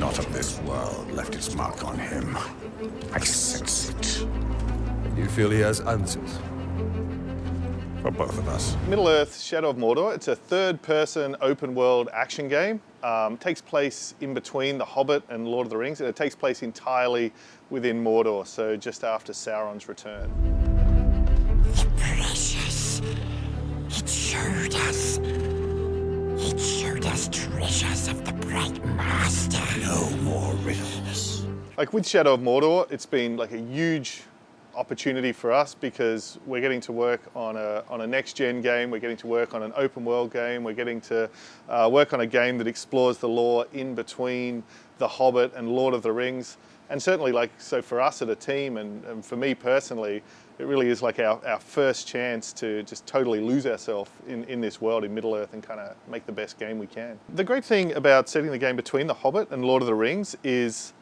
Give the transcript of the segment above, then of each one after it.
not of this world left its mark on him. I sense it. You feel he has answers? For both of us. Middle-earth: Shadow of Mordor. It's a third-person open-world action game. Takes place in between The Hobbit and Lord of the Rings, and it takes place entirely within Mordor, so just after Sauron's return. The precious. It showed us. It showed us treasures of the Bright Master. No more riddles. Like with Shadow of Mordor, it's been like a huge opportunity for us because we're getting to work on a next-gen game, we're getting to work on an open-world game, we're getting to work on a game that explores the lore in between The Hobbit and Lord of the Rings. And certainly, so for us as a team and for me personally, it really is like our first chance to just totally lose ourselves in this world, in Middle-earth, and kind of make the best game we can. The great thing about setting the game between The Hobbit and Lord of the Rings is,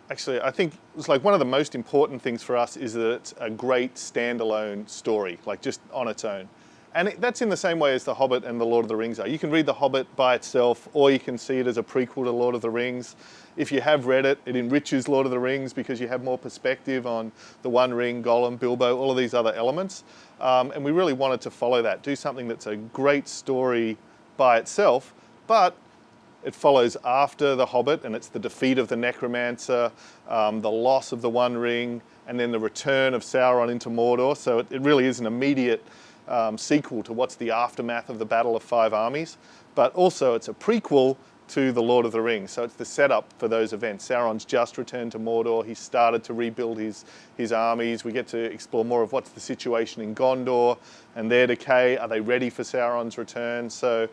actually, I think it's like one of the most important things for us is that it's a great standalone story, like just on its own. And that's in the same way as The Hobbit and The Lord of the Rings are. You can read The Hobbit by itself, or you can see it as a prequel to Lord of the Rings. If you have read it, it enriches Lord of the Rings because you have more perspective on the One Ring, Gollum, Bilbo, all of these other elements. And we really wanted to follow that, do something that's a great story by itself, but it follows after The Hobbit, and it's the defeat of the Necromancer, the loss of the One Ring, and then the return of Sauron into Mordor. So it really is an immediate sequel to what's the aftermath of the Battle of Five Armies. But also it's a prequel to the Lord of the Rings. So it's the setup for those events. Sauron's just returned to Mordor. He's started to rebuild his armies. We get to explore more of what's the situation in Gondor and their decay. Are they ready for Sauron's return? So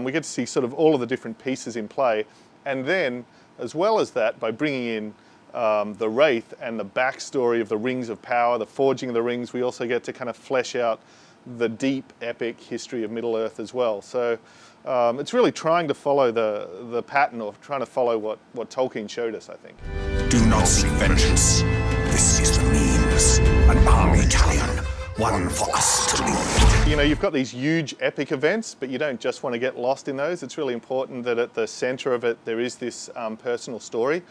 we get to see sort of all of the different pieces in play. And then, as well as that, by bringing in the Wraith and the backstory of the Rings of Power, the forging of the rings, we also get to kind of flesh out the deep, epic history of Middle-earth as well. So it's really trying to follow the pattern, or trying to follow what Tolkien showed us, I think. Do not seek vengeance. This is the means. An army talion, one for us to lead. You know, you've got these huge epic events, but you don't just want to get lost in those. It's really important that at the center of it, there is this personal story.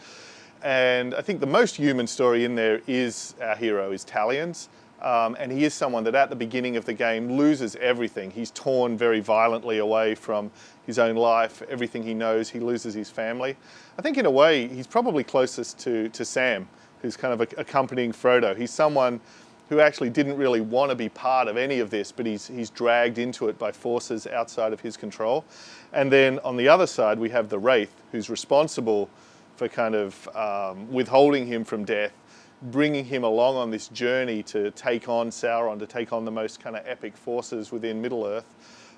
And I think the most human story in there is our hero, is Talion's. And he is someone that at the beginning of the game loses everything. He's torn very violently away from his own life, everything he knows. He loses his family. I think in a way, he's probably closest to Sam, who's kind of accompanying Frodo. He's someone who actually didn't really want to be part of any of this, but he's dragged into it by forces outside of his control. And then on the other side, we have the Wraith, who's responsible for kind of withholding him from death, bringing him along on this journey to take on Sauron, to take on the most kind of epic forces within Middle-earth.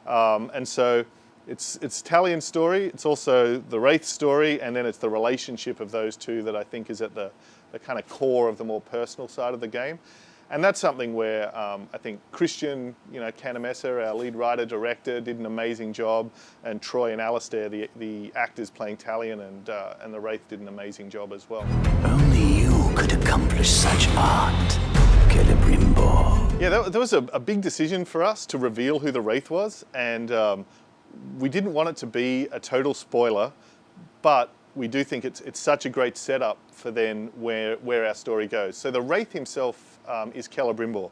And so it's Talion's story, it's also the Wraith's story, and then it's the relationship of those two that I think is at the kind of core of the more personal side of the game. And that's something where I think Christian, Canamessa, our lead writer-director, did an amazing job, and Troy and Alistair, the actors playing Talion and the Wraith, did an amazing job as well. Only you could accomplish such art, Celebrimbor. Yeah, that was a big decision for us to reveal who the Wraith was, and we didn't want it to be a total spoiler, but we do think it's such a great setup for then where our story goes. So the Wraith himself is Celebrimbor.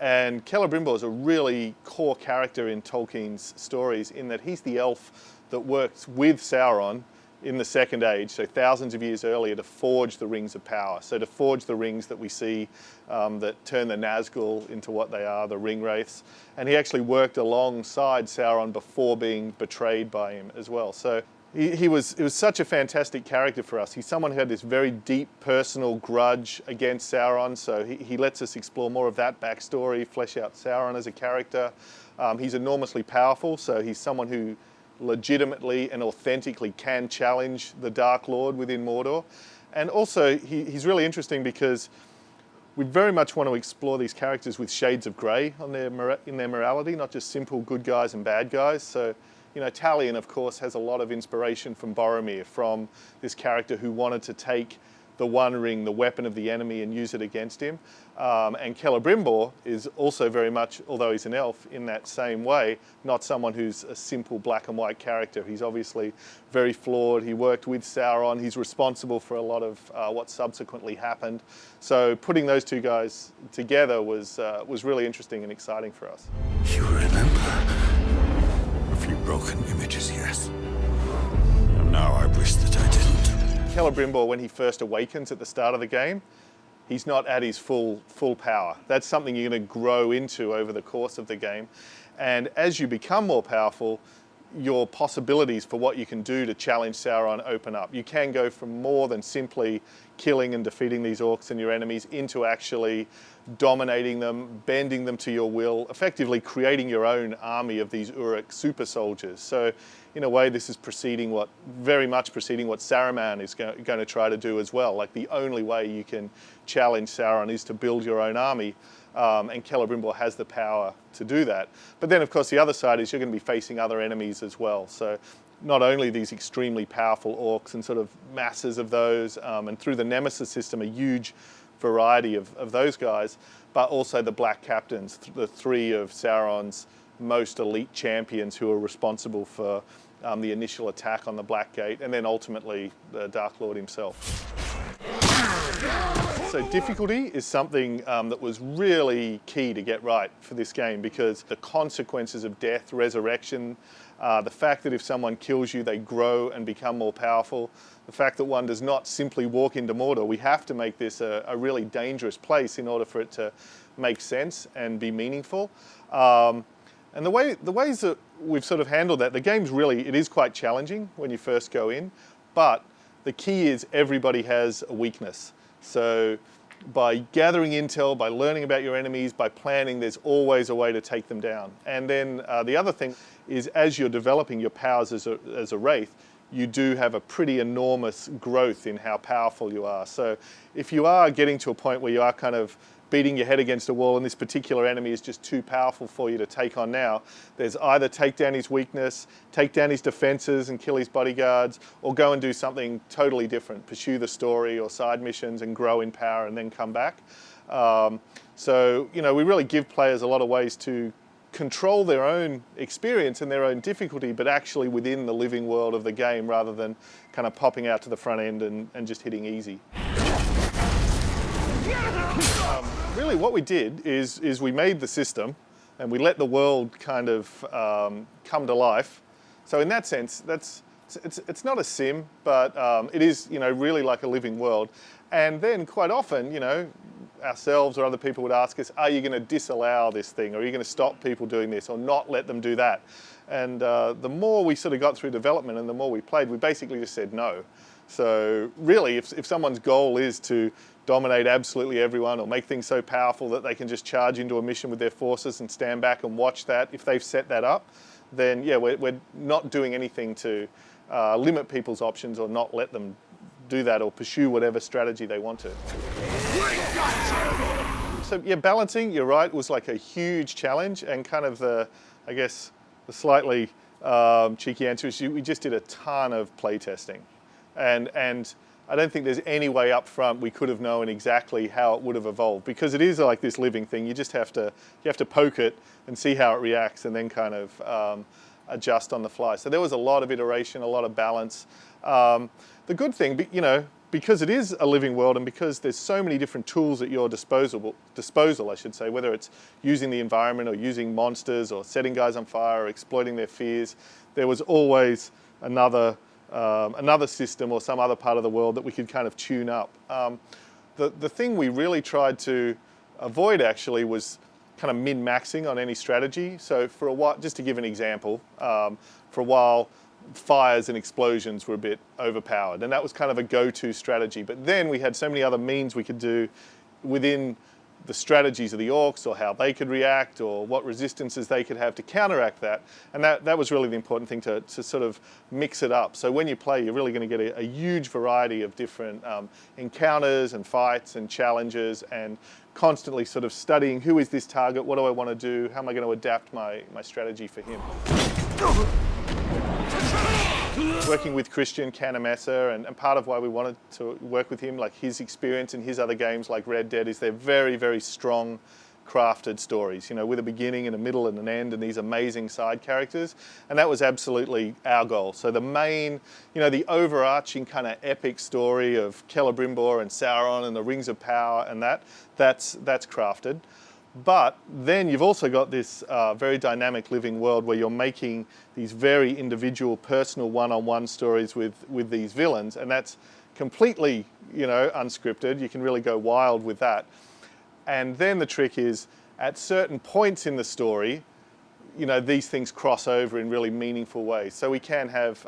And Celebrimbor is a really core character in Tolkien's stories, in that he's the elf that works with Sauron in the Second Age, so thousands of years earlier, to forge the Rings of Power. So to forge the rings that we see that turn the Nazgul into what they are, the Ring Wraiths. And he actually worked alongside Sauron before being betrayed by him as well. So it was such a fantastic character for us. He's someone who had this very deep personal grudge against Sauron, so he lets us explore more of that backstory, flesh out Sauron as a character. He's enormously powerful, so he's someone who legitimately and authentically can challenge the Dark Lord within Mordor. And also, he's really interesting because we very much want to explore these characters with shades of grey in their morality, not just simple good guys and bad guys. So, Talion, of course, has a lot of inspiration from Boromir, from this character who wanted to take the One Ring, the weapon of the enemy, and use it against him. And Celebrimbor is also very much, although he's an elf, in that same way, not someone who's a simple black and white character. He's obviously very flawed. He worked with Sauron. He's responsible for a lot of what subsequently happened. So putting those two guys together was really interesting and exciting for us. You remember? A few broken images, yes. And now I wish that I didn't. Celebrimbor, when he first awakens at the start of the game, he's not at his full power. That's something you're going to grow into over the course of the game. And as you become more powerful, your possibilities for what you can do to challenge Sauron open up. You can go from more than simply killing and defeating these orcs and your enemies into actually dominating them, bending them to your will, effectively creating your own army of these Uruk super soldiers. So in a way, this is very much preceding what Saruman is going to try to do as well. Like, the only way you can challenge Sauron is to build your own army. And Celebrimbor has the power to do that. But then, of course, the other side is you're going to be facing other enemies as well. So not only these extremely powerful orcs and sort of masses of those, and through the Nemesis system, a huge variety of those guys, but also the Black Captains, the three of Sauron's most elite champions who are responsible for the initial attack on the Black Gate, and then ultimately the Dark Lord himself. So difficulty is something that was really key to get right for this game, because the consequences of death, resurrection, the fact that if someone kills you, they grow and become more powerful, the fact that one does not simply walk into Mordor. We have to make this a really dangerous place in order for it to make sense and be meaningful. And the ways that we've sort of handled that, the game's really, it is quite challenging when you first go in, but the key is everybody has a weakness. So by gathering intel, by learning about your enemies, by planning, there's always a way to take them down. And then the other thing is, as you're developing your powers as a Wraith, you do have a pretty enormous growth in how powerful you are. So if you are getting to a point where you are kind of beating your head against a wall and this particular enemy is just too powerful for you to take on now, there's either take down his weakness, take down his defenses and kill his bodyguards, or go and do something totally different, pursue the story or side missions and grow in power and then come back. So, you know, we really give players a lot of ways to control their own experience and their own difficulty, but actually within the living world of the game, rather than kind of popping out to the front end and just hitting easy. Really what we did is we made the system and we let the world kind of come to life. So in that sense, it's not a sim, but it is, you know, really like a living world. And then quite often, you know, ourselves or other people would ask us, are you going to disallow this thing? Or are you going to stop people doing this or not let them do that? And the more we sort of got through development and the more we played, we basically just said no. So really, if someone's goal is to dominate absolutely everyone or make things so powerful that they can just charge into a mission with their forces and stand back and watch that, if they've set that up, then yeah, we're not doing anything to limit people's options or not let them do that or pursue whatever strategy they want to. So yeah, balancing, you're right, was like a huge challenge, and kind of the slightly cheeky answer is we just did a ton of play testing. And I don't think there's any way up front we could have known exactly how it would have evolved, because it is like this living thing. You just have to poke it and see how it reacts, and then kind of adjust on the fly. So there was a lot of iteration, a lot of balance. The good thing, you know, because it is a living world and because there's so many different tools at your disposal, I should say, whether it's using the environment or using monsters or setting guys on fire or exploiting their fears, there was always another system or some other part of the world that we could kind of tune up. The thing we really tried to avoid actually was kind of min-maxing on any strategy. So for a while, just to give an example, for a while, fires and explosions were a bit overpowered, and that was kind of a go-to strategy. But then we had so many other means we could do within the strategies of the orcs, or how they could react, or what resistances they could have to counteract that. And that was really the important thing, to sort of mix it up. So when you play, you're really going to get a huge variety of different encounters and fights and challenges, and constantly sort of studying, who is this target, what do I want to do, how am I going to adapt my strategy for him. Working with Christian Canamessa, and part of why we wanted to work with him, like his experience in his other games like Red Dead, is they're very, very strong crafted stories, you know, with a beginning and a middle and an end and these amazing side characters. And that was absolutely our goal. So the main, you know, the overarching kind of epic story of Celebrimbor and Sauron and the Rings of Power and that's crafted. But then you've also got this very dynamic living world where you're making these very individual, personal, one-on-one stories with these villains, and that's completely, you know, unscripted. You can really go wild with that. And then the trick is, at certain points in the story, you know, these things cross over in really meaningful ways. So we can have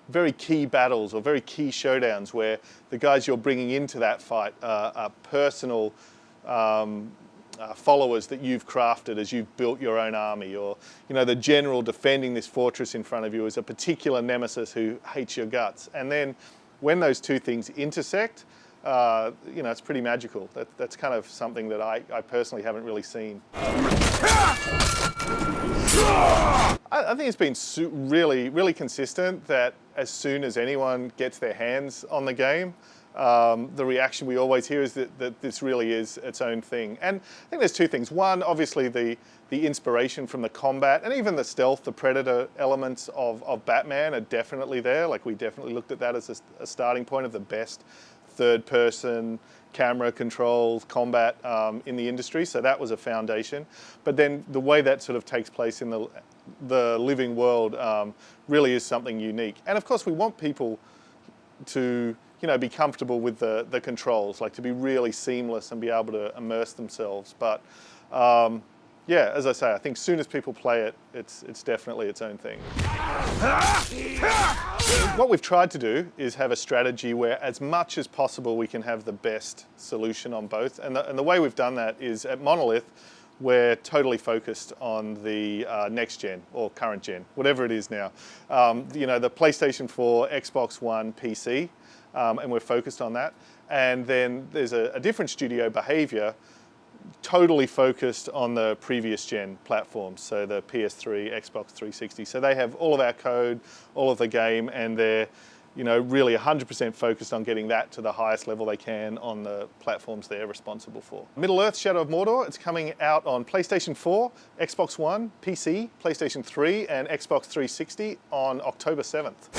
very key battles or very key showdowns where the guys you're bringing into that fight are personal followers that you've crafted as you've built your own army, or, you know, the general defending this fortress in front of you is a particular nemesis who hates your guts. And then when those two things intersect, you know, it's pretty magical. That's kind of something that I personally haven't really seen. I think it's been really, really consistent that as soon as anyone gets their hands on the game, the reaction we always hear is that this really is its own thing. And I think there's two things. One, obviously the inspiration from the combat and even the stealth, the predator elements of Batman are definitely there. Like, we definitely looked at that as a starting point of the best third-person camera controls combat in the industry, so that was a foundation. But then the way that sort of takes place in the living world really is something unique. And of course, we want people to, you know, be comfortable with the controls, like to be really seamless and be able to immerse themselves. But yeah, as I say, I think as soon as people play it, it's definitely its own thing. What we've tried to do is have a strategy where as much as possible we can have the best solution on both. And the way we've done that is at Monolith, we're totally focused on the next gen or current gen, whatever it is now. You know, the PlayStation 4, Xbox One, PC, and we're focused on that. And then there's a different studio, Behavior, totally focused on the previous gen platforms, so the PS3, Xbox 360. So they have all of our code, all of the game, and they're, you know, really 100% focused on getting that to the highest level they can on the platforms they're responsible for. Middle-earth: Shadow of Mordor, it's coming out on PlayStation 4, Xbox One, PC, PlayStation 3, and Xbox 360 on October 7th.